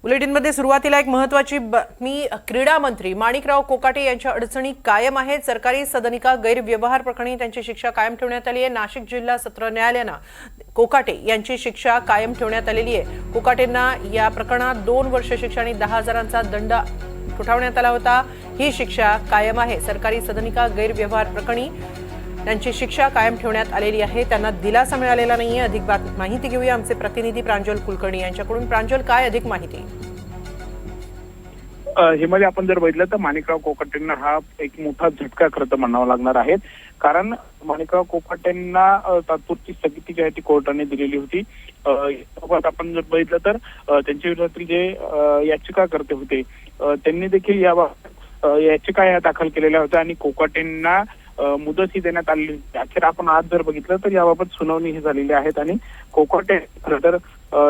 बुलेटिनमध्ये सुरुवातीला एक महत्त्वाची बातमी। क्रीडा मंत्री माणिकराव कोकाटे यांच्या अडचणी कायम आहेत। सरकारी सदनिका गैरव्यवहार प्रकरणी त्यांची शिक्षा कायम ठेवण्यात आली आहे। नाशिक जिल्हा सत्र न्यायालयाने कोकाटे यांची शिक्षा कायम ठेवण्यात आलेली आहे। कोकाटेंना या प्रकरणात 2 वर्ष शिक्षा आणि 10,000चा दंड ठोठावण्यात आला होता। ही शिक्षा कायम आहे। सरकारी सदनिका गैरव्यवहार प्रकरणी त्यांची शिक्षा कायम ठेवण्यात आलेली आहे। त्यांना दिलासा मिळालेला नाहीये। अधिक माहिती घेऊया आमचे प्रतिनिधी प्रांजल कुलकर्णी यांच्याकडून। प्रांजल, काय अधिक माहिती? हिमालय, आपण जर बघितलं तर माणिकराव कोकाटेंना हा एक मोठा झटका खरं तर म्हणावा लागणार आहे। कारण माणिकराव कोकाटेंना तात्पुरती स्थगिती जी आहे ती कोर्टाने दिलेली होती। आपण जर बघितलं तर त्यांच्या विरोधातील जे याचिकाकर्ते होते त्यांनी देखील याबाबत याचिका दाखल केलेल्या होत्या आणि कोकाटेंना मुदत ही देण्यात आलेली होती। अखेर आपण आज जर बघितलं तर याबाबत सुनावणी ही झालेली आहे आणि कोकाटे खरं तर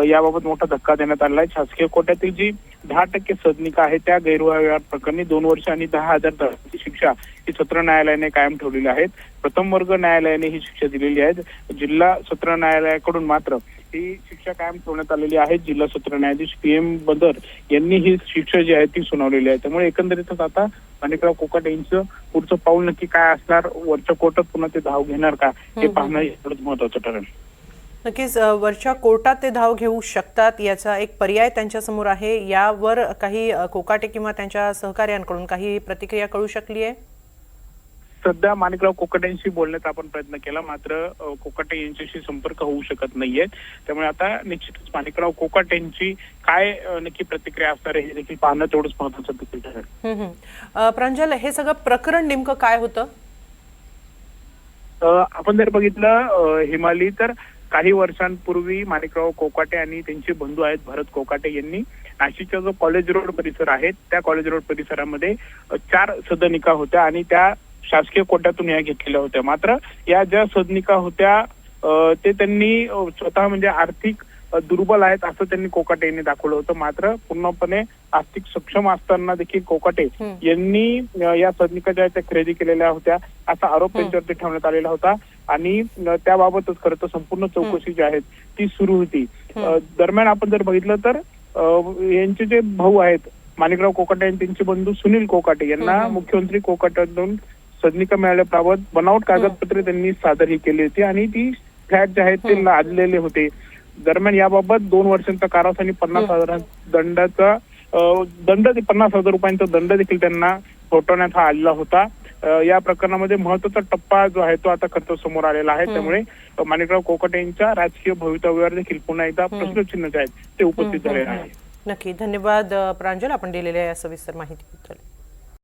याबाबत मोठा धक्का देण्यात आला आहे। शासकीय कोट्यातील जी 10% सदनिका आहे त्या गैरव्यवहार प्रकरणी 2 वर्ष आणि 10,000 ची शिक्षा ही सत्र न्यायालयाने कायम ठेवलेली आहे। प्रथम वर्ग न्यायालयाने ही शिक्षा दिलेली आहे। जिल्हा सत्र न्यायालयाकडून मात्र ही शिक्षा कायम ठेवण्यात आलेली आहे। जिल्हा सत्र न्यायाधीश PM बदर यांनी ही शिक्षा जी आहे ती सुनावलेली आहे। त्यामुळे एकंदरीतच आता माणिकराव कोकाटे यांचं पुढचं पाऊल नक्की काय असणार, वरच्या कोर्टात पुन्हा ते धाव घेणार का हे पाहणं एवढंच महत्वाचं ठरेल। नक्कीच वरच्या कोर्टात ते धाव घेऊ शकतात याचा एक पर्याय त्यांच्या समोर आहे। यावर काही कोकाटे किंवा त्यांच्या सहकार्यांकडून काही प्रतिक्रिया कळू शकली आहे? सध्या माणिकराव कोकाटेंशी बोलण्याचा आपण प्रयत्न केला, मात्र कोकाटे यांच्याशी संपर्क होऊ शकत नाहीये। त्यामुळे आता निश्चितच माणिकराव कोकाटेंची काय नक्की प्रतिक्रिया असणार आहे हे देखील पाहणं तेवढंच महत्वाचं देखील ठरेल। प्रांजल, हे सगळं प्रकरण नेमकं काय होतं? आपण जर बघितलं हिमाली तर काही वर्षांपूर्वी माणिकराव कोकाटे आणि त्यांचे बंधू आहेत भरत कोकाटे यांनी नाशिकचा जो कॉलेज रोड परिसर आहे त्या कॉलेज रोड परिसरामध्ये 4 सदनिका होत्या आणि त्या शासकीय कोट्यातून या घेतलेल्या होत्या। मात्र या ज्या सदनिका होत्या ते त्यांनी स्वतः म्हणजे आर्थिक दुर्बल आहेत असं त्यांनी कोकाटे यांनी दाखवलं होतं। मात्र पूर्णपणे आर्थिक सक्षम असताना देखील कोकाटे यांनी या सदनिका ज्या त्या खरेदी केलेल्या होत्या असा आरोप त्यांच्यावरती ठेवण्यात आलेला होता आणि त्याबाबतच खरं तर संपूर्ण चौकशी जी आहे ती सुरू होती। दरम्यान आपण जर बघितलं तर यांचे जे भाऊ आहेत माणिकराव कोकाटे आणि त्यांचे बंधू सुनील कोकाटे यांना मुख्यमंत्री कोकाटेंकडून सदनिका मिळाल्याबाबत बनावट कागदपत्रे त्यांनी सादर ही केली होती आणि ती फ्लॅट जे आहेत ते लादलेले होते। दरम्यान याबाबत 2 वर्षांचा कारावास आणि 50,000 दंडाचा दंड 50,000 रुपयांचा दंड देखील त्यांना ठोठावण्यात आलेला होता। या प्रकरणामध्ये महत्वाचा टप्पा जो आहे तो आता खरं समोर आलेला आहे। त्यामुळे माणिकराव कोकाटे यांच्या राजकीय भवितव्यावर देखील पुन्हा एकदा प्रश्नचिन्ह जे आहेत ते उपस्थित झालेले आहे। नक्की, धन्यवाद प्रांजल, आपण दिलेल्या या सविस्तर माहितीबद्दल।